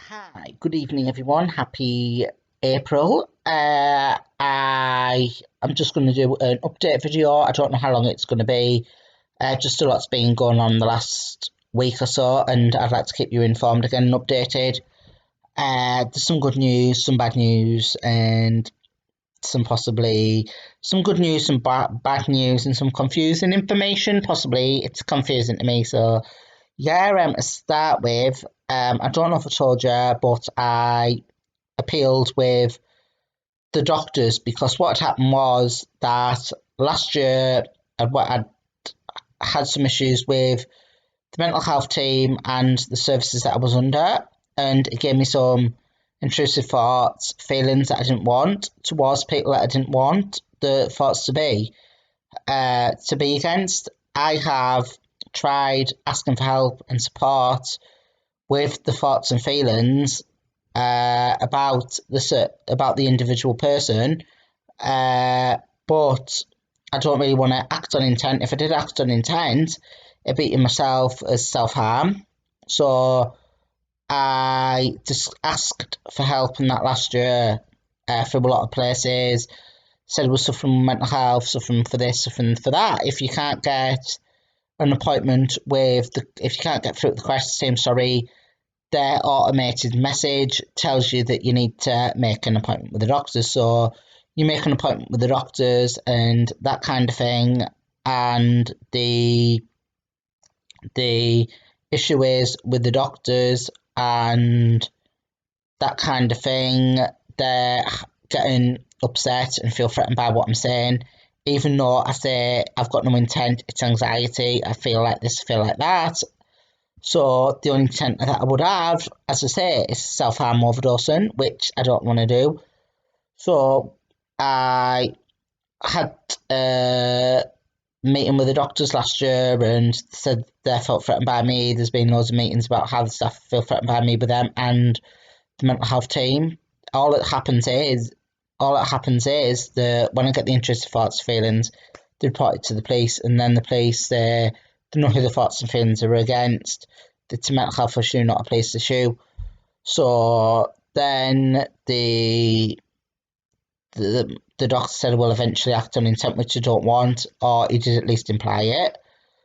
Hi, good evening, everyone. Happy April. I'm just going to do an update video. I don't know how long it's going to be. Just a lot's been going on the last week or so, and I'd like to keep you informed again and updated. There's some good news, some bad news, and possibly some good news, some bad news, and some confusing information. Possibly it's confusing to me, so yeah, to start with, I don't know if I told you, but I appealed with the doctors because what had happened was that last year I'd had some issues with the mental health team and the services that I was under, and it gave me some intrusive thoughts, feelings that I didn't want towards people that I didn't want the thoughts to be against. I have tried asking for help and support with the thoughts and feelings about the individual person, but I don't really want to act on intent. If I did act on intent, it'd be to myself as self harm. So I just asked for help in that last year from a lot of places. Said I was suffering from mental health, suffering for this, suffering for that. If you can't get an appointment if you can't get through the crisis team, sorry, their automated message tells you that you need to make an appointment with the doctors. So you make an appointment with the doctors and that kind of thing. And the issue is with the doctors and that kind of thing, they're getting upset and feel threatened by what I'm saying. Even though I say I've got no intent, it's anxiety, I feel like this, I feel like that. So the only intent that I would have, as I say, is self-harm overdosing, which I don't want to do. So I had a meeting with the doctors last year and said they felt threatened by me. There's been loads of meetings about how the staff feel threatened by me with them and the mental health team. All that happens is that when I get the intrusive thoughts, feelings, they report it to the police, and then the police they know who the thoughts and feelings are against. It's a mental health issue, not a police issue. So then the doctor said we'll eventually act on intent, which I don't want, or he did at least imply it.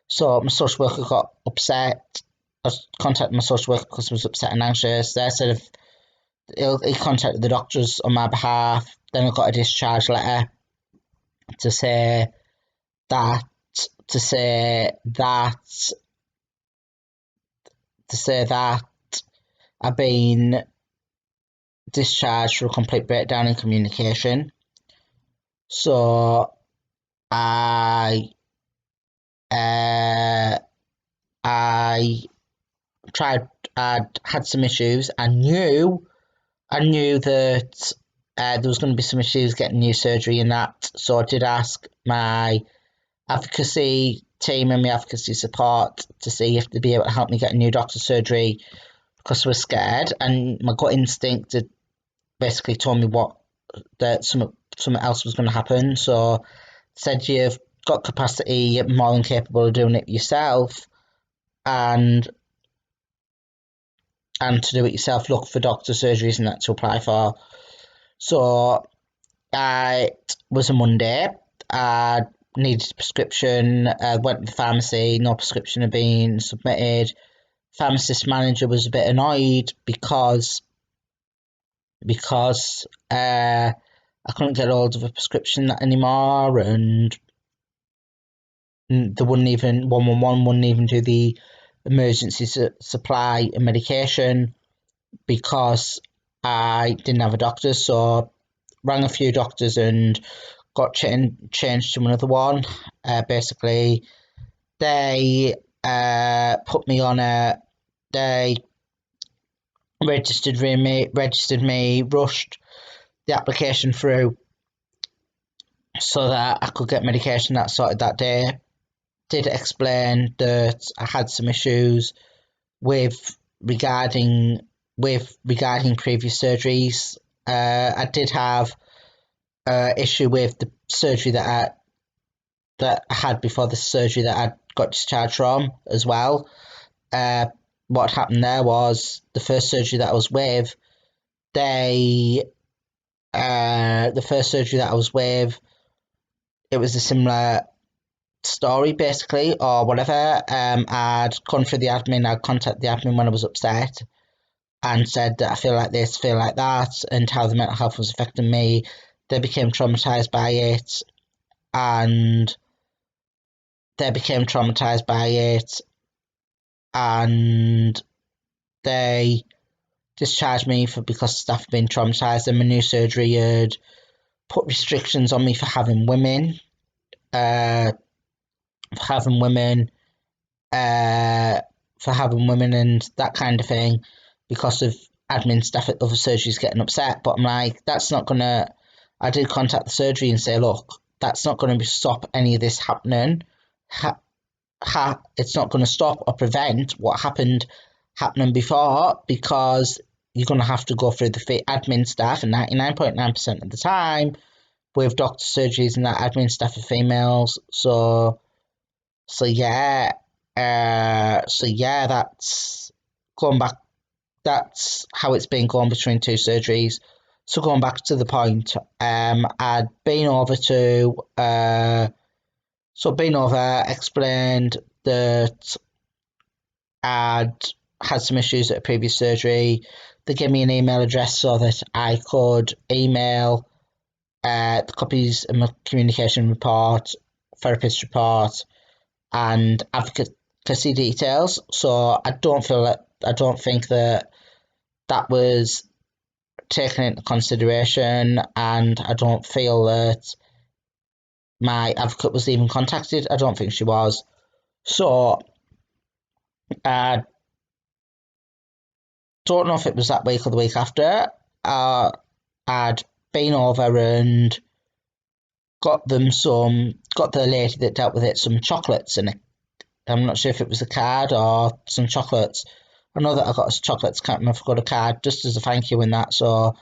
So my social worker got upset. I contacted my social worker because I was upset and anxious. They said he contacted the doctors on my behalf. Then I got a discharge letter to say that to say that to say that I've been discharged for a complete breakdown in communication. So I uh, I tried. I'd had some issues. I knew that there was going to be some issues getting new surgery and that. So I did ask my advocacy team and my advocacy support to see if they'd be able to help me get a new doctor's surgery because I was scared. And my gut instinct had basically told me that something else was going to happen. So said you've got capacity, you're more than capable of doing it yourself, and to do it yourself, look for doctor surgeries and that to apply for. So it was a Monday. I needed a prescription. I went to the pharmacy. No prescription had been submitted. Pharmacist manager was a bit annoyed because I couldn't get hold of a prescription anymore, and they wouldn't even 111 wouldn't even do the emergency supply of medication because I didn't have a doctor. So rang a few doctors and got changed to another one. Basically, they put me on a they registered me, rushed the application through so that I could get medication that sorted that day. Did explain that I had some issues with regarding previous surgeries. I did have issue with the surgery that I had before the surgery that I got discharged from as well. what happened there was the first surgery that I was with, the first surgery that I was with, it was a similar story basically, or whatever. I'd gone through the admin, I'd contacted the admin when I was upset and said that I feel like this, feel like that, and how the mental health was affecting me. They became traumatized by it, and they became traumatized by it, and they discharged me for because staff had been traumatized, and my new surgery had put restrictions on me uh, for having women, uh, for having women and that kind of thing because of admin staff at other surgeries getting upset. But I'm like, that's not gonna. I did contact the surgery and say, look, that's not going to stop any of this happening. It's not going to stop or prevent what happened happening before because you're going to have to go through the admin staff, and 99.9% of the time with doctor surgeries and that admin staff are females. So yeah, that's going back. That's how it's been going between two surgeries. So going back to the point, I'd been over to explained that I'd had some issues at a previous surgery. They gave me an email address so that I could email the copies of my communication report, therapist report, and advocacy details. So I don't think that that was taken into consideration, and I don't feel that my advocate was even contacted. I don't think she was. So I don't know if it was that week or the week after. I'd been over and got the lady that dealt with it some chocolates, and I'm not sure if it was a card or some chocolates. I know that I got chocolates, can't remember if I got a card just as a thank you and that. So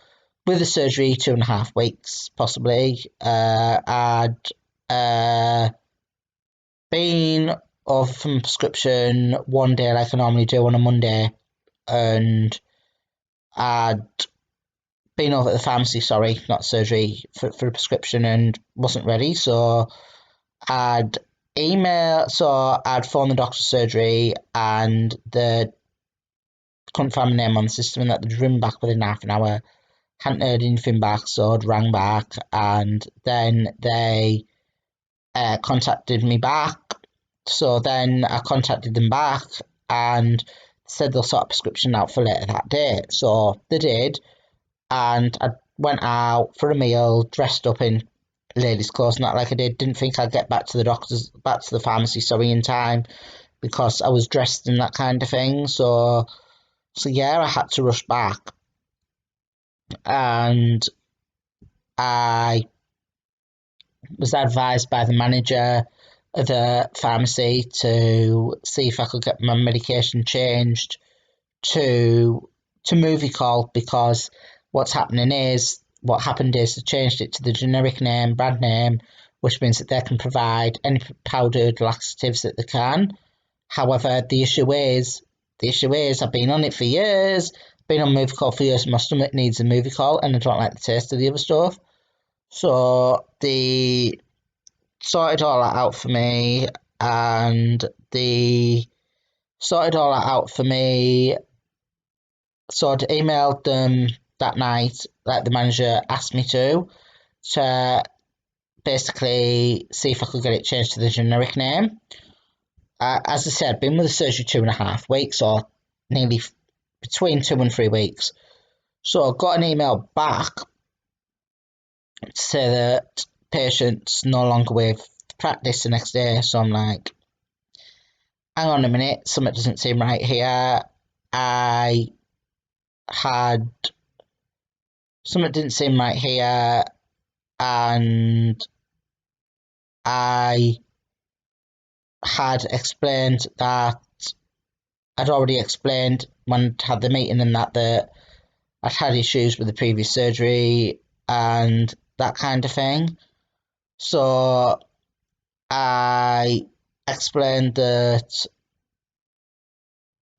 with the surgery, 2.5 weeks possibly, I'd been off from prescription one day like I normally do on a Monday, and I'd been over at the pharmacy, sorry, not surgery, for a prescription and wasn't ready. So I'd I'd phoned the doctor's surgery and they couldn't find my name on the system and that they'd ring back within half an hour. Hadn't heard anything back, so I'd rang back and then they contacted me back. So then I contacted them back and said they'll sort a prescription out for later that day. So they did, and I went out for a meal, dressed up in ladies' clothes, not like I did. Didn't think I'd get back to the pharmacy, sorry, in time because I was dressed in that kind of thing. So yeah, I had to rush back, and I was advised by the manager of the pharmacy to see if I could get my medication changed to Movicol because what happened is they changed it to the generic name, brand name, which means that they can provide any powdered laxatives that they can. However, I've been on it for years, been on Movicol for years, my stomach needs a Movicol and I don't like the taste of the other stuff. So they sorted all that out for me, and they sorted all that out for me. So I'd emailed them that night, like the manager asked me to basically see if I could get it changed to the generic name. As I said, I've been with the surgery 2.5 weeks, or nearly between 2 and 3 weeks. So I got an email back to say that patient's no longer with practice the next day. So I'm like, hang on a minute, something doesn't seem right here. I had something didn't seem right here, and I had explained that I'd already explained when I had the meeting and that I'd had issues with the previous surgery and that kind of thing. So I explained that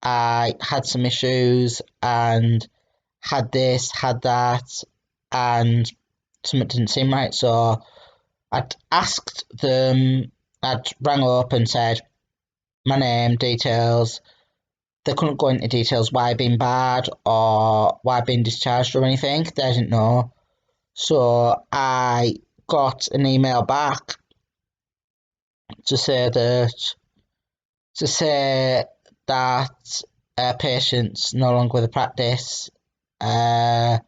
I had some issues and had this, had that, and something didn't seem right. So I'd asked them, I'd rang up and said my name, details. They couldn't go into details why I'd been bad or why I'd been discharged or anything. They didn't know. So I got an email back to say that patient's no longer with the practice. And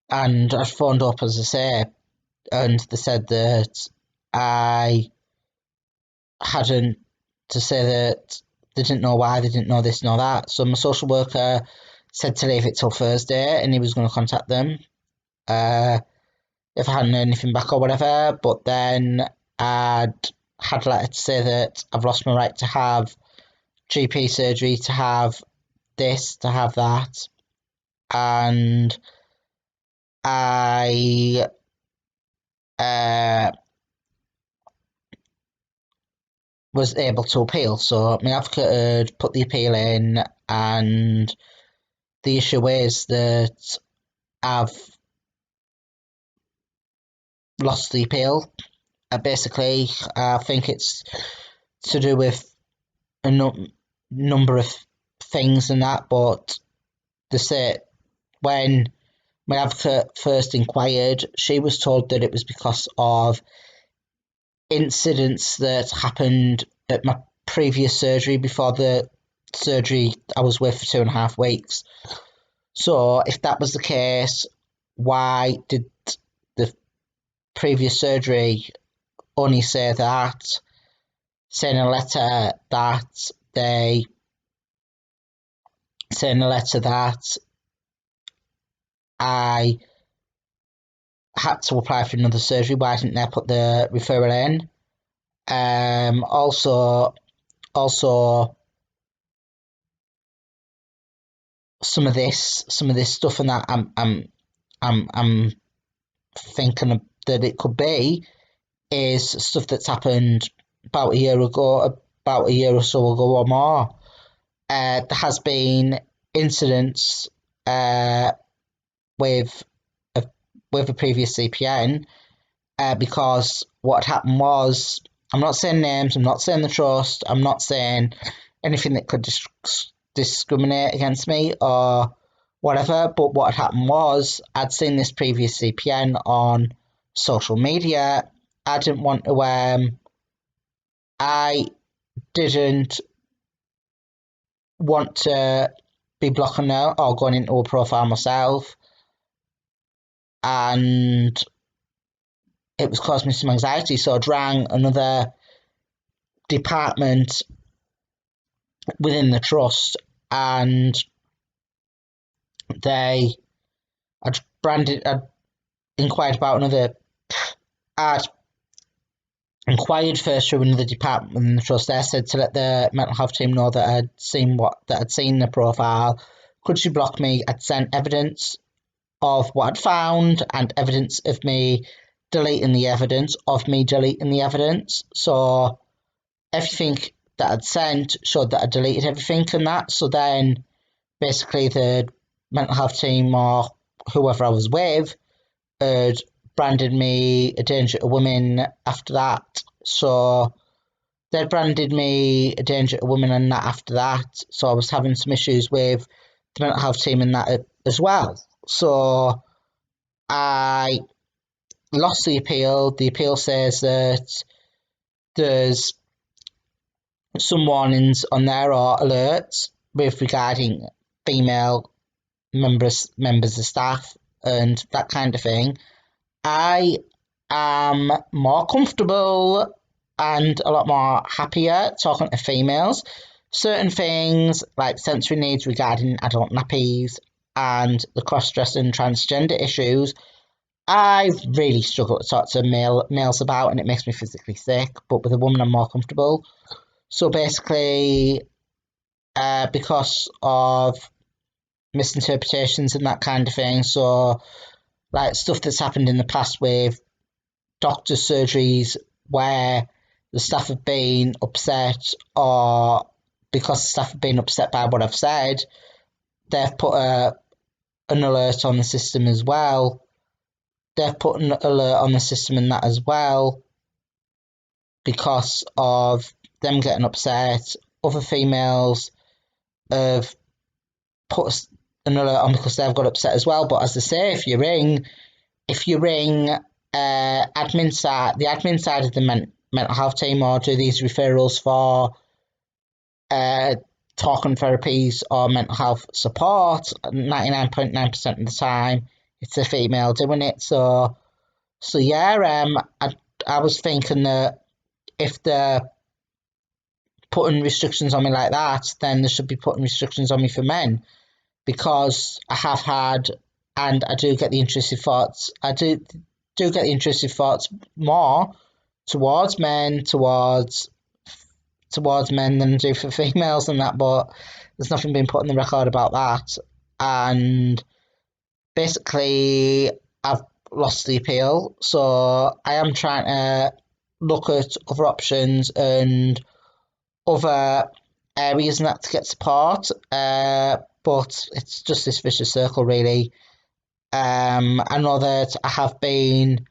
I phoned up, as I say, and they said that I hadn't, to say that they didn't know why, they didn't know this, nor that. So my social worker said to leave it till Thursday, and he was going to contact them if I hadn't heard anything back or whatever. But then I'd had a letter to say that I've lost my right to have GP surgery, to have this, to have that, and I was able to appeal. So my advocate had put the appeal in, and the issue is that I've lost the appeal. Basically, I think it's to do with a number of things and that, but they say when my advocate first inquired, she was told that it was because of incidents that happened at my previous surgery before the surgery I was with for 2.5 weeks. So if that was the case, why did the previous surgery only say that, saying in a letter that I had to apply for another surgery? Why didn't they put the referral in? Also, some of this stuff and that I'm thinking that it could be is stuff that's happened about a year ago, about a year or so ago or more. There has been incidents with a previous CPN because what had happened was, I'm not saying names, I'm not saying the trust, I'm not saying anything that could discriminate against me or whatever, but what had happened was I'd seen this previous CPN on social media. I didn't want to I didn't want to be blocking her or going into a profile myself, and it was causing me some anxiety. So I rang another department within the trust, and I'd inquired about another. I'd inquired first through another department within the trust. They said to let the mental health team know that I'd seen the profile. Could she block me? I'd sent evidence of what I'd found and evidence of me deleting the evidence So everything that I'd sent showed that I deleted everything and that. So then basically the mental health team or whoever I was with had branded me a danger to women after that. So they branded me a danger to women and that after that. So I was having some issues with the mental health team and that as well. So I lost the appeal. The appeal says that there's some warnings on there or alerts with regarding female members of staff and that kind of thing. I am more comfortable and a lot more happier talking to females. Certain things like sensory needs regarding adult nappies and the cross-dressing transgender issues, I really struggle to talk to males about, and it makes me physically sick. But with a woman, I'm more comfortable. So basically, because of misinterpretations and that kind of thing, so like stuff that's happened in the past with doctor surgeries where the staff have been upset or because the staff have been upset by what I've said, they've put an alert on the system as well. They've put an alert on the system and that as well because of them getting upset. Other females have put an alert on because they've got upset as well. But as I say, if you ring the admin side of the mental health team, or do these referrals for talking therapies or mental health support, 99.9% of the time it's a female doing it. So yeah, I was thinking that if they're putting restrictions on me like that, then they should be putting restrictions on me for men, because I have had, and I do get the intrusive thoughts. I do get the intrusive thoughts more towards men than I do for females and that, but there's nothing been put in the record about that. And basically, I've lost the appeal, so I am trying to look at other options and other areas and that to get support, but it's just this vicious circle, really. I know that I have been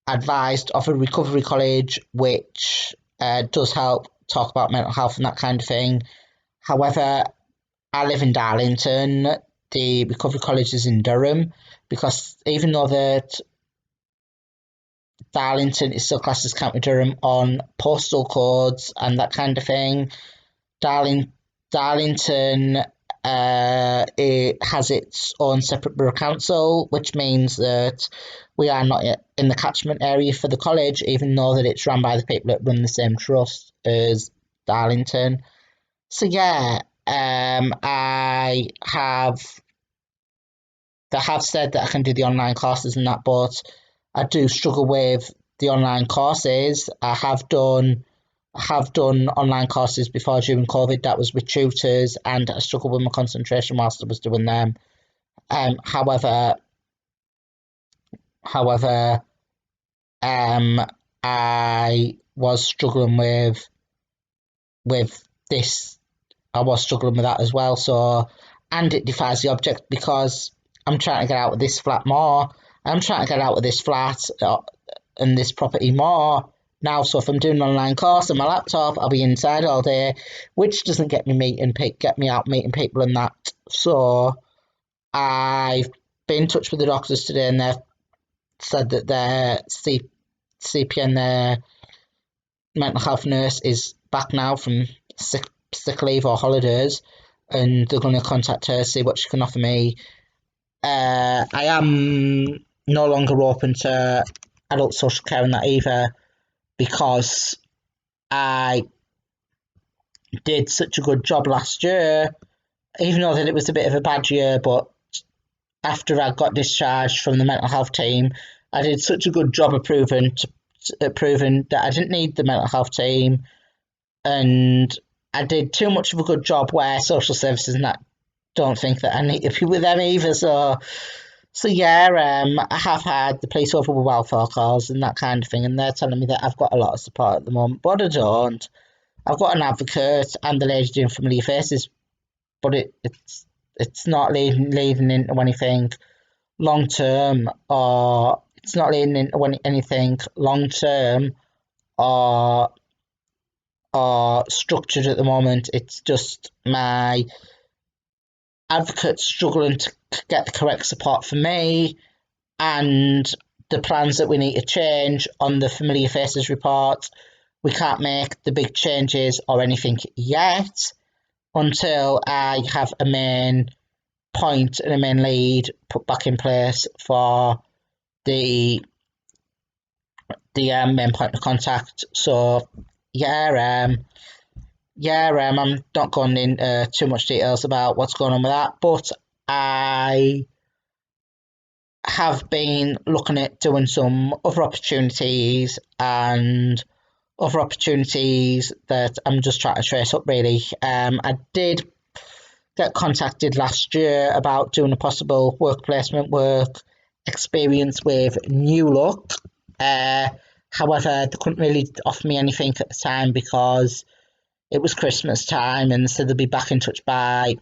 advised of a recovery college, which does help talk about mental health and that kind of thing. However, I live in Darlington. The recovery college is in Durham, because even though that Darlington is still classed as County Durham on postal codes and that kind of thing, Darlington it has its own separate borough council, which means that we are not yet in the catchment area for the college, even though that it's run by the people that run the same trust as Darlington. So yeah, they have said that I can do the online courses and that, but I do struggle with the online courses. I have done online courses before during COVID. That was with tutors, and I struggled with my concentration whilst I was doing them. However, I was struggling with this. I was struggling with that as well. So, and it defies the object, because I'm trying to get out of this flat more. I'm trying to get out of this flat and this property more now. So if I'm doing an online course on my laptop, I'll be inside all day, which doesn't get me out meeting people and that. So I've been in touch with the doctors today, and they've said that their CPN, their mental health nurse, is back now from sick leave or holidays, and they're going to contact her, see what she can offer me. I am no longer open to adult social care and that either, because I did such a good job last year, even though that it was a bit of a bad year. But after I got discharged from the mental health team, I did such a good job of proving that I didn't need the mental health team, and I did too much of a good job where social services and that don't think that I need to be with them either. So yeah, I have had the police over with welfare calls and that kind of thing, and they're telling me that I've got a lot of support at the moment, but I don't. I've got an advocate and the lady doing familiar faces, but it's not leading into anything long term, or it's not leading into anything long term or structured at the moment. It's just my advocate struggling to get the correct support for me, and the plans that we need to change on the familiar faces report. We can't make the big changes or anything yet until I have a main point and a main lead put back in place for the main point of contact. So yeah, I'm not going into too much details about what's going on with that, but I have been looking at doing some other opportunities, and other opportunities that I'm just trying to trace up, really. I did get contacted last year about doing a possible work placement work experience with New Look. However, they couldn't really offer me anything at the time, because it was Christmas time, and so they'll be back in touch by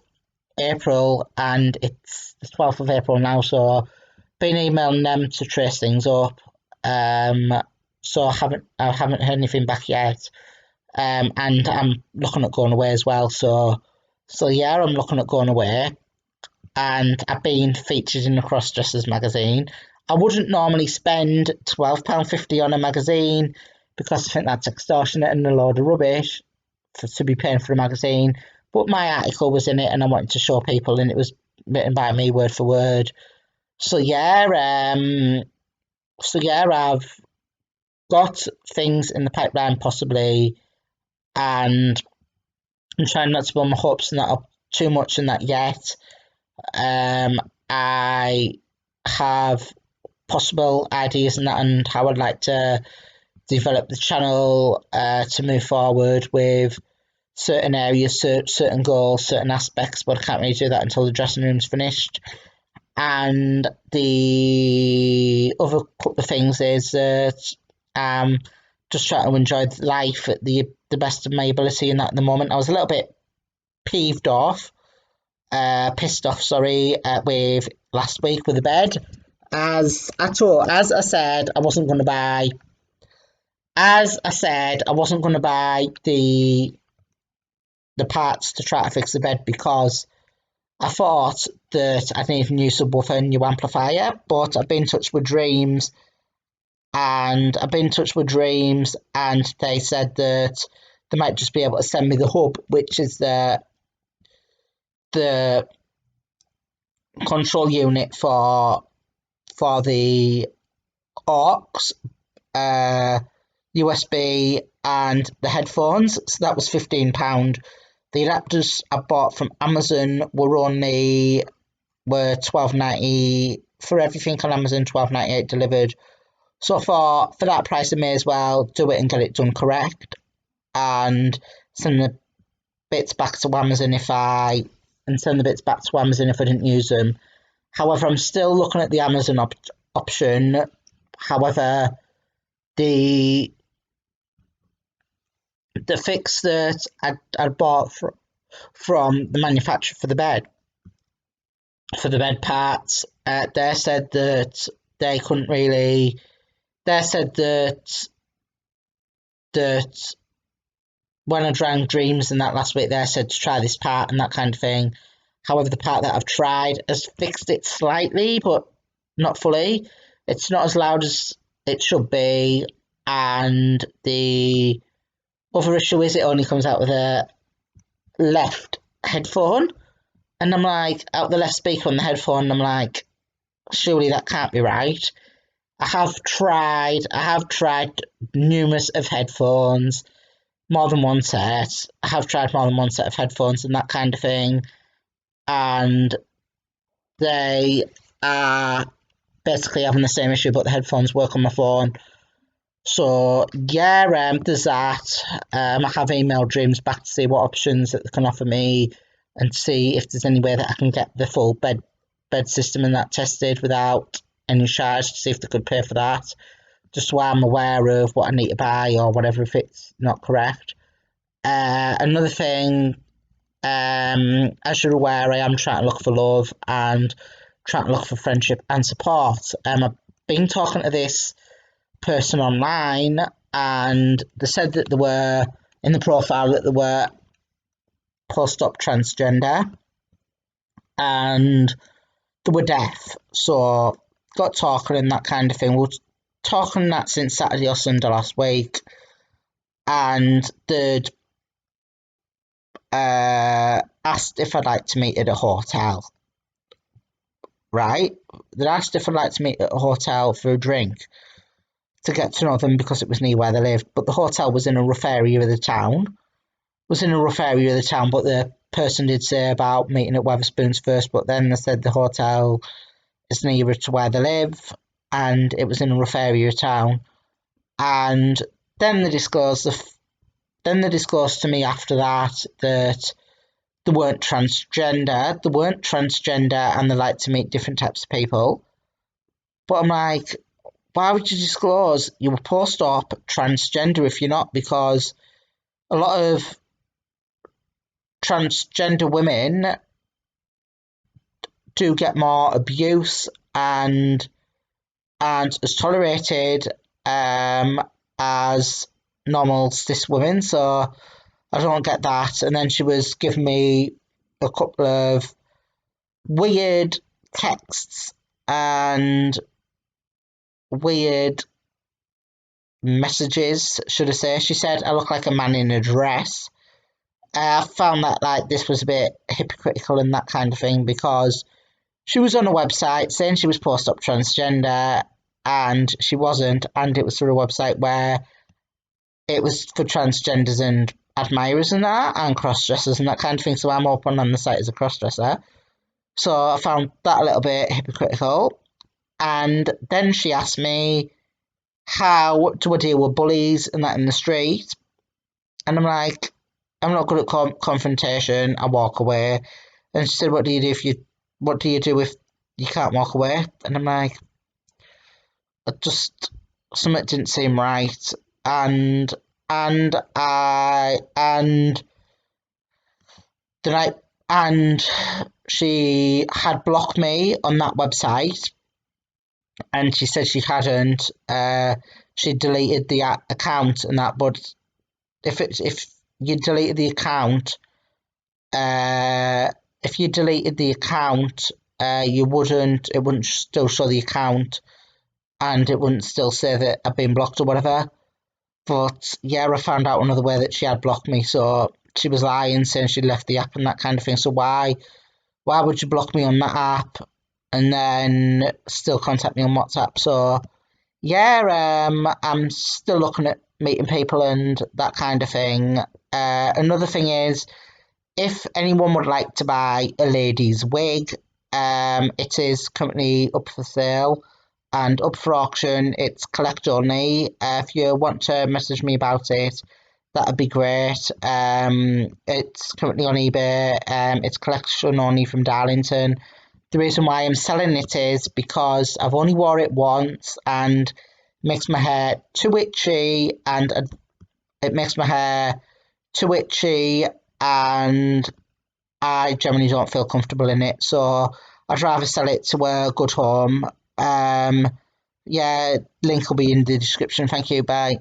April, and it's the 12th of April now, so been emailing them to trace things up. So I haven't heard anything back yet. And I'm looking at going away as well. So yeah, I'm looking at going away, and I've been featured in the Cross Dressers magazine. I wouldn't normally spend £12.50 on a magazine because I think that's extortionate and a load of rubbish to be paying for a magazine. But my article was in it, and I wanted to show people, and it was written by me word for word. So yeah, I've got things in the pipeline possibly, and I'm trying not to build my hopes in that up too much in that yet. I have possible ideas in that, and how I'd like to develop the channel to move forward with certain areas, certain goals, certain aspects, but I can't really do that until the dressing room's finished. And the other couple of things is that just trying to enjoy life at the best of my ability in that at the moment. I was a little bit pissed off, with last week with the bed. As I said, I wasn't going to buy. As I said, I wasn't going to buy the parts to try to fix the bed because I thought that I needed a new subwoofer, new amplifier. But I've been in touch with Dreams, and they said that they might just be able to send me the hub, which is the control unit for the aux, USB, and the headphones. So that was £15. The adapters I bought from Amazon were £12.90 for everything on Amazon, £12.98 delivered. So for that price, I may as well do it and get it done correct, and send the bits back to Amazon if I didn't use them. However, I'm still looking at the Amazon option. However, the fix that I bought from the manufacturer for the bed parts, they said that they couldn't really. They said that when I drank Dreams and that last week, they said to try this part and that kind of thing. However, the part that I've tried has fixed it slightly, but not fully. It's not as loud as it should be, and the other issue is it only comes out with a left headphone, and I'm like, out the left speaker on the headphone, and I'm like, surely that can't be right. I have tried numerous of headphones, more than one set. I have tried more than one set of headphones and that kind of thing, and they are basically having the same issue, but the headphones work on my phone. So yeah, there's that. I have emailed Dreams back to see what options that they can offer me, and see if there's any way that I can get the full bed system and that tested without any charge, to see if they could pay for that, just so I'm aware of what I need to buy or whatever if it's not correct. Another thing, as you're aware, I am trying to look for love and trying to look for friendship and support. I've been talking to this person online, and they said that they were in the profile that they were post-op transgender and they were deaf. So got talking and that kind of thing. We were talking that since Saturday or Sunday last week, and they'd asked if I'd like to meet at a hotel. Right? They'd asked if I'd like to meet at a hotel for a drink to get to know them because it was near where they lived. But the hotel was in a rough area of the town. But the person did say about meeting at Wetherspoons first, but then they said the hotel is nearer to where they live, and it was in a rough area of town. And then they disclosed to me after that they weren't transgender. And they like to meet different types of people. But I'm like, why would you disclose you were post-op transgender if you're not? Because a lot of transgender women do get more abuse and is tolerated as normal cis women, so I don't get that. And then she was giving me a couple of weird texts and weird messages, should I say. She said I look like a man in a dress. I found that like this was a bit hypocritical and that kind of thing, because she was on a website saying she was post-op transgender and she wasn't, and it was through a website where it was for transgenders and admirers and that, and cross-dressers and that kind of thing, so I'm open on the site as a cross-dresser. So I found that a little bit hypocritical. And then she asked me, how do I deal with bullies and that in the street? And I'm like, I'm not good at confrontation. I walk away. And she said, what do you do if you can't walk away? And I'm like, something didn't seem right. And she had blocked me on that website, and she said she hadn't. She deleted the account and that, but if you deleted the account, it wouldn't still show the account, and it wouldn't still say that I've been blocked or whatever. But yeah, I found out another way that she had blocked me, so she was lying, saying she'd left the app and that kind of thing. So why would you block me on that app and then still contact me on WhatsApp? So yeah, I'm still looking at meeting people and that kind of thing. Another thing is, if anyone would like to buy a lady's wig, it is currently up for sale and up for auction. It's collect only. If you want to message me about it, that'd be great. It's currently on eBay. It's collection only from Darlington. The reason why I'm selling it is because I've only wore it once and makes my hair too itchy, and I generally don't feel comfortable in it, so I'd rather sell it to a good home. Yeah, link will be in the description. Thank you, bye.